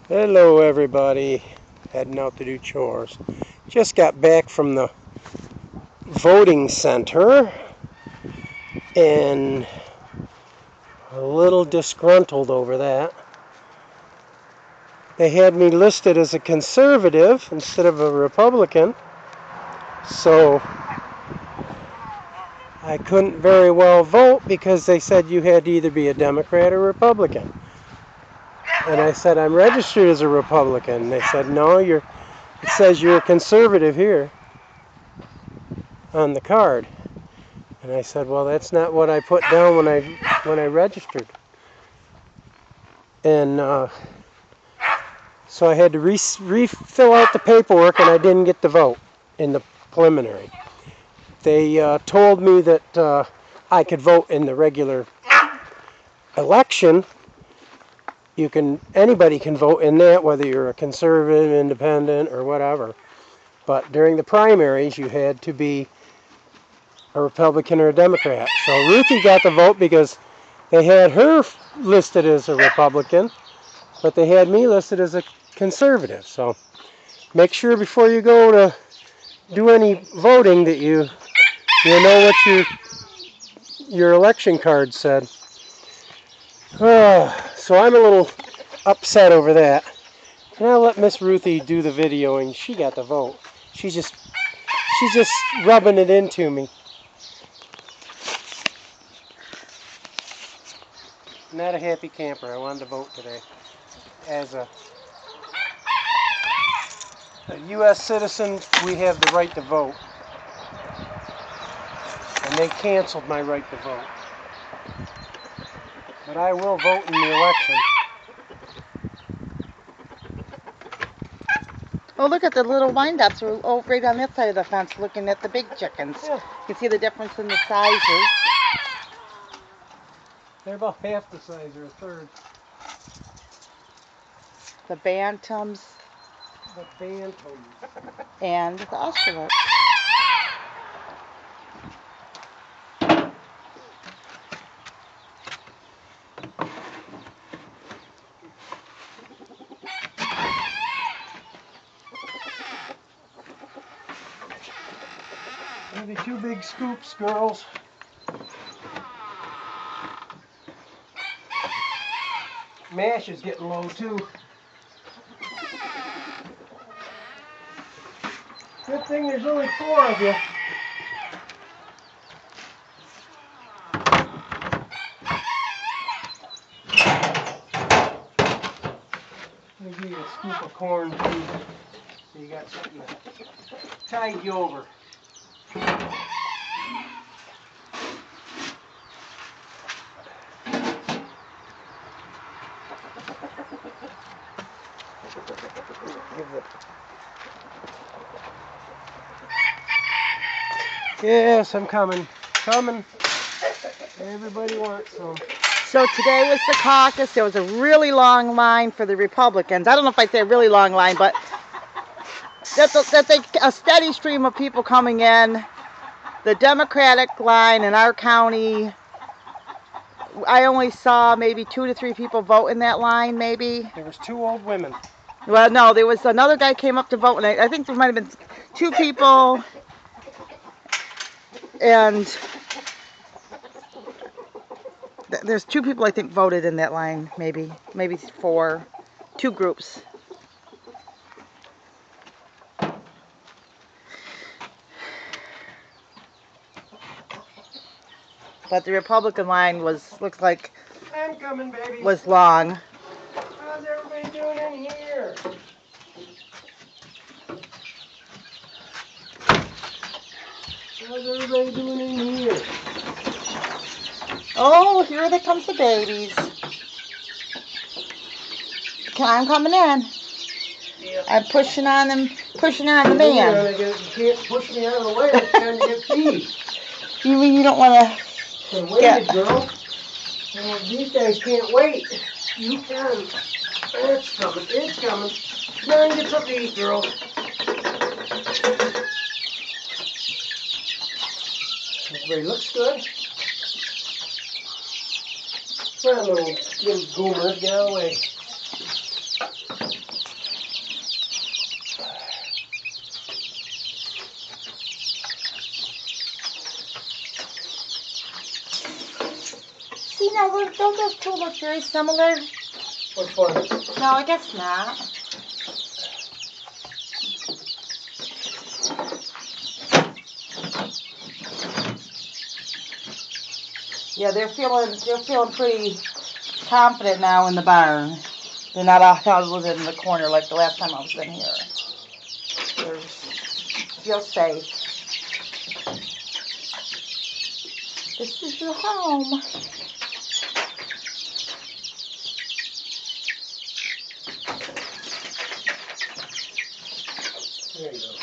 Hello everybody, heading out to do chores. Just got back from the voting center and a little disgruntled over that. They had me listed as a conservative instead of a Republican, so I couldn't very well vote because they said you had to either be a Democrat or Republican. And I said, I'm registered as a Republican. They said, no, it says you're a conservative here on the card. And I said, well, that's not what I put down when I registered. And so I had to refill out the paperwork, and I didn't get the vote in the preliminary. They told me that I could vote in the regular election. Anybody can vote in that, whether you're a conservative, independent, or whatever. But during the primaries, you had to be a Republican or a Democrat. So Ruthie got the vote because they had her listed as a Republican, but they had me listed as a conservative. So make sure before you go to do any voting that you know what your election card said. So I'm a little upset over that. And I'll let Miss Ruthie do the videoing. She got the vote. She's just rubbing it into me. Not a happy camper. I wanted to vote today. As a U.S. citizen, we have the right to vote. And they canceled my right to vote. But I will vote in the election. Oh, look at the little wind-ups right on that side of the fence looking at the big chickens. Yeah. You can see the difference in the sizes. They're about half the size or a third. The bantams. The bantams. And the ocelots. Maybe 2 big scoops, girls. Mash is getting low too. Good thing there's only 4 of you. Let me give you a scoop of corn too, so you got something to tide you over. Yes, I'm coming. Coming. Everybody wants some. So today was the caucus. There was a really long line for the Republicans. I don't know if I'd say a really long line, but that's a steady stream of people coming in. The Democratic line in our county, I only saw maybe 2 to 3 people vote in that line, maybe. There was 2 old women. Well, no, there was another guy came up to vote, and I think there might have been 2 people, and there's 2 people I think voted in that line, maybe 4, 2 groups. But the Republican line looks like I'm coming, baby. Was long. How's everybody doing in here? How's everybody doing in here? Oh, here they comes the babies. I'm coming in. Yep. I'm pushing on them, pushing on the man. You can't push me out of the way. It's time to get feed. You mean you don't want to? So wait, girl. Well, these guys can't wait. You can. It's coming. It's coming. Come on, get something to eat, girl. Everybody looks good. Come on, little goomers, get out of the way. don't those two look very similar? Which one? No, I guess not. Yeah, they're feeling pretty confident now in the barn. They're not out in the corner like the last time I was in here. They feel safe. This is your home. There you go.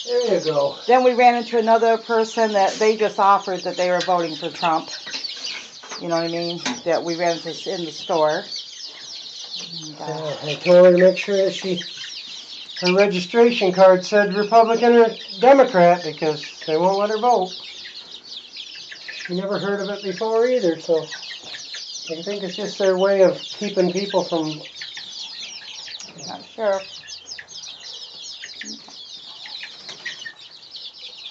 There you go. Then we ran into another person that they just offered that they were voting for Trump. You know what I mean? That we ran into in the store. And, I told her to make sure that her registration card said Republican or Democrat because they won't let her vote. She never heard of it before either, so I think it's just their way of keeping people from... not sure.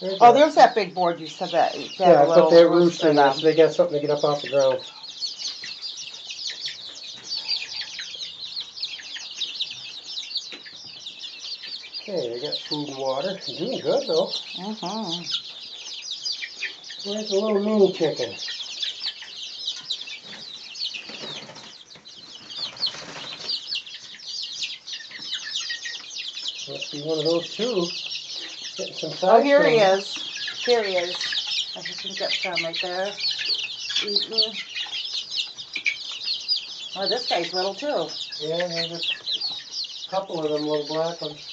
There's that big board you said that. Yeah, I put that rooster in there so they got something to get up off the ground. Okay, they got food and water. Doing good though. Where's the little mini chicken? Must be one of those two. Getting some size. Oh, here he is. Here he is. I think that's some right there. Eating. Oh, this guy's little too. Yeah, there's a couple of them little black ones.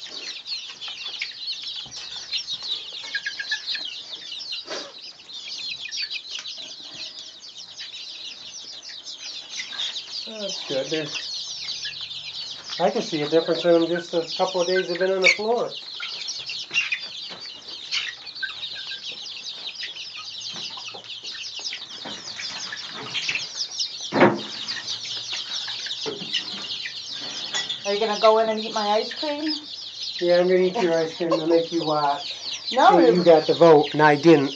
That's good. I can see a difference in them just a couple of days they've been on the floor. Are you going to go in and eat my ice cream? Yeah, I'm going to eat your ice cream to make you watch. No. See, you got the vote, and I didn't.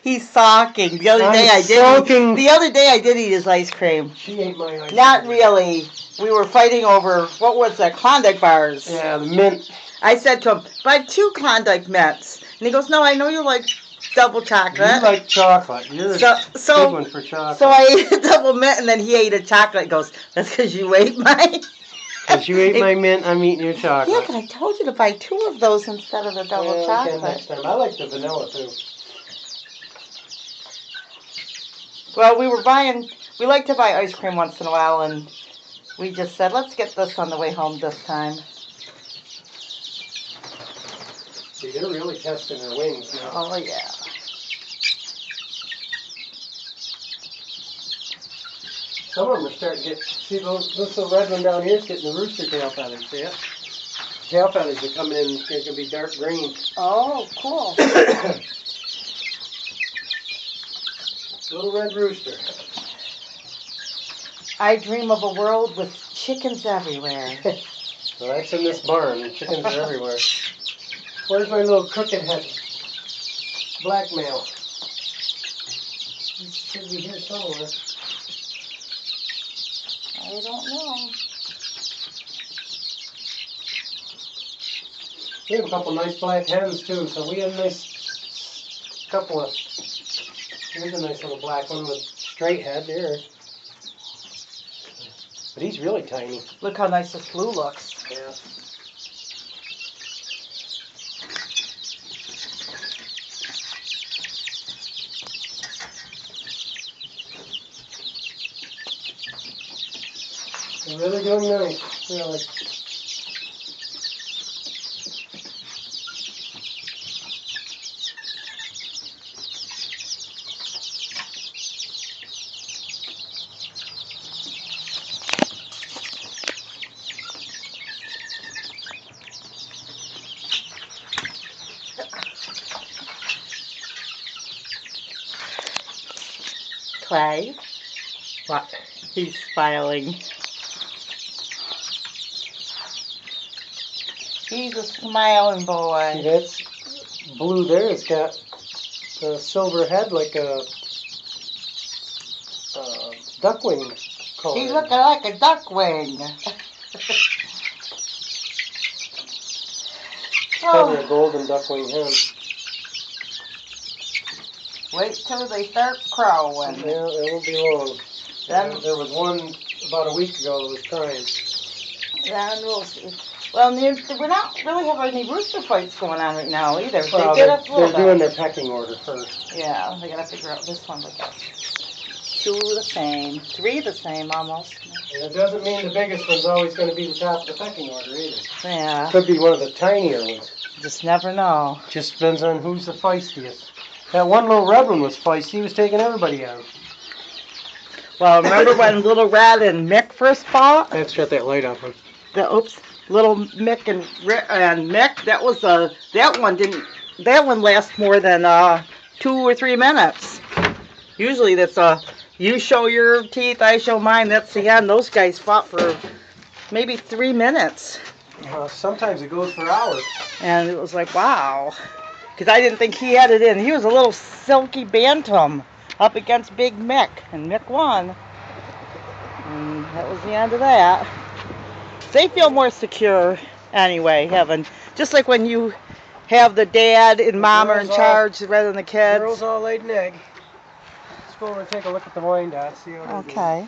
He's sulking. The other day I did eat his ice cream. She ate my ice cream. Not really. We were fighting over, what was that, Klondike bars. Yeah, the mint. I said to him, buy 2 Klondike mints. And he goes, no, I know you like double chocolate. You like chocolate. You're a big one for chocolate. So I ate a double mint, and then he ate a chocolate. He goes, that's because you ate mine. Because you ate my mint, I'm eating your chocolate. Yeah, but I told you to buy 2 of those instead of the double chocolate. Next time. I like the vanilla, too. Well, we like to buy ice cream once in a while, and we just said, let's get this on the way home this time. See, they're really testing their wings now. Oh, yeah. Some of them are starting to get, see, this little red one down here is getting the rooster tail feathers, see it? Tail feathers are coming in, they're going to be dark green. Oh, cool. Little red rooster. I dream of a world with chickens everywhere. Well, that's in this barn. Chickens are everywhere. Where's my little crooked head blackmail? He should be here somewhere. I don't know. We have a couple nice black hens too, so we have a nice couple of... Here's a nice little black one with straight head there. But he's really tiny. Look how nice this blue looks. Yeah. They're really doing nice, really. Clay, What? he's smiling. He's a smiling See, boy. that's blue there. It's got a silver head like a duckling color. He's looking like a duckling. Probably a golden duckling hen. Wait till they start crowing. Yeah, it won't be long. Then, There was one about a week ago that was crying. then we'll see. Well, we're not really having any rooster fights going on right now either. Well, They get up a little they're doing bit. their pecking order first. Yeah, they gotta figure out this one. Like two the same, three the same almost. And it doesn't mean the biggest one's always going to be the top of the pecking order either. Yeah. Could be one of the tinier ones. Just never know. Just depends on who's the feistiest. That one little red one was feisty. He was taking everybody out. Well, remember when Little Red and Mick first fought? Let's shut that light off. Little Mick and Mick. That one lasts more than 2 or 3 minutes. Usually that's you show your teeth, I show mine. That's the end. Those guys fought for maybe 3 minutes. Sometimes it goes for hours. And it was like, wow. Because I didn't think he had it in. He was a little silky bantam up against Big Mick. And Mick won. And that was the end of that. They feel more secure anyway, having, just like when you have the dad and mom are in charge rather than the kids. Girls all laid an egg. Let's go over and take a look at the Wyandotte, see how they're doing. Okay.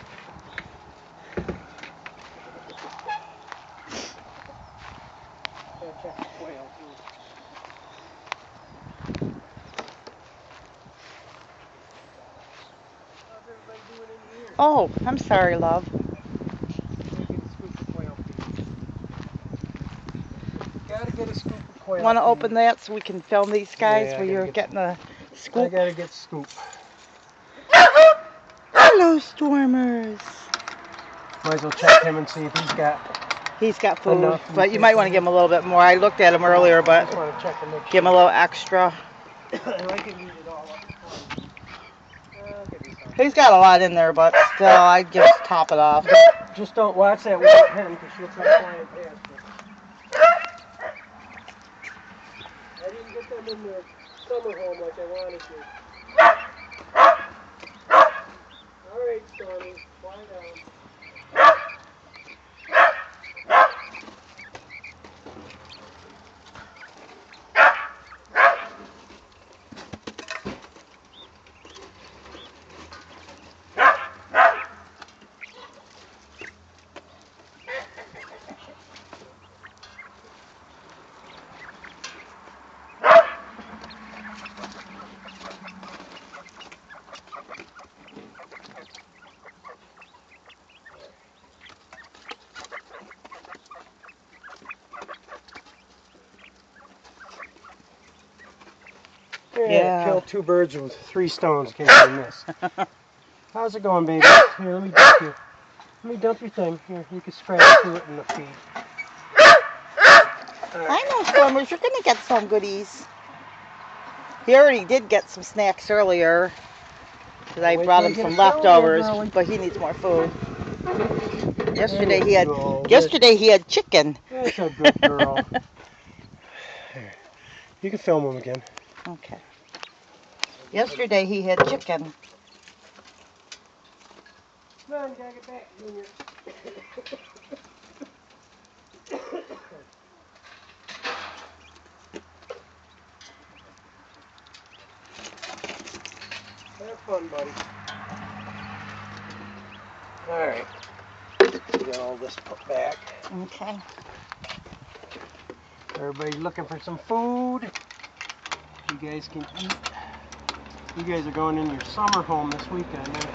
Check the quail, too. How's everybody doing in here? Oh, I'm sorry, love. Gotta get a scoop of quail. Want to open that so we can film these guys Yeah, I where gotta you're get- getting a I scoop? gotta get scoop. Hello, Stormers. Might as well check him and see if he's got. He's got food, Enough. but you might want to give him a little bit more. I looked at him earlier, but Just want to check and make give him a little extra. sure. I can eat it all up. I'll give you some. He's got a lot in there, but still, I'd just top it off. Just don't watch that with the pen because she'll try flying past you. I didn't get them in their summer home like I wanted to. All right, Stormy, fly down. Yeah. Kill 2 birds with 3 stones in case you miss. How's it going, baby? Here, let me dump you. Let me dump your thing. Here, you can scratch through it in the feed. I know, Stormers, you're going to get some goodies. He already did get some snacks earlier. Because I brought him some leftovers, but he needs more food. Yesterday he had chicken. That's a good girl. Here. You can film him again. Okay. Yesterday he had chicken. Come on, you gotta get back, Junior. Have fun, buddy. Alright. We got all this put back. Okay. Everybody's looking for some food. You guys can eat. You guys are going in your summer home this weekend, right?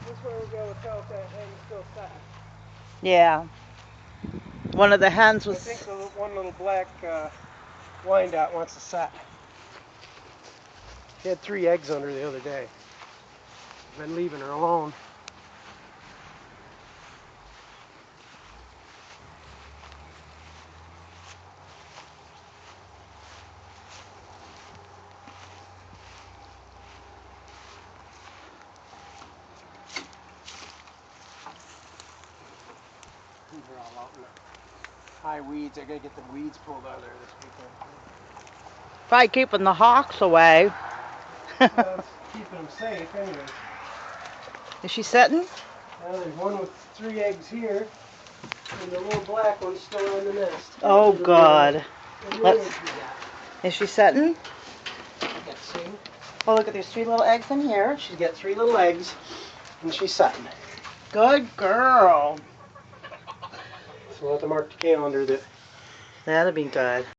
This way we'll be able to tell if that hen's still setting. Yeah. One of the hens I was... think the one little black Wyandotte wants to set. She had 3 eggs under the other day. Been leaving her alone. high weeds. I gotta get the weeds pulled out of there this weekend. Probably keeping the hawks away. Well, it's keeping them safe anyway. Is she sitting? Now there's one with 3 eggs here, and the little black one's still in the nest. Oh, God. Let's. Is she sitting? Let's see. Oh, look at these 3 little eggs in here. She's got 3 little eggs, and she's setting. Good girl. So we'll have to mark the calendar that That'll be good.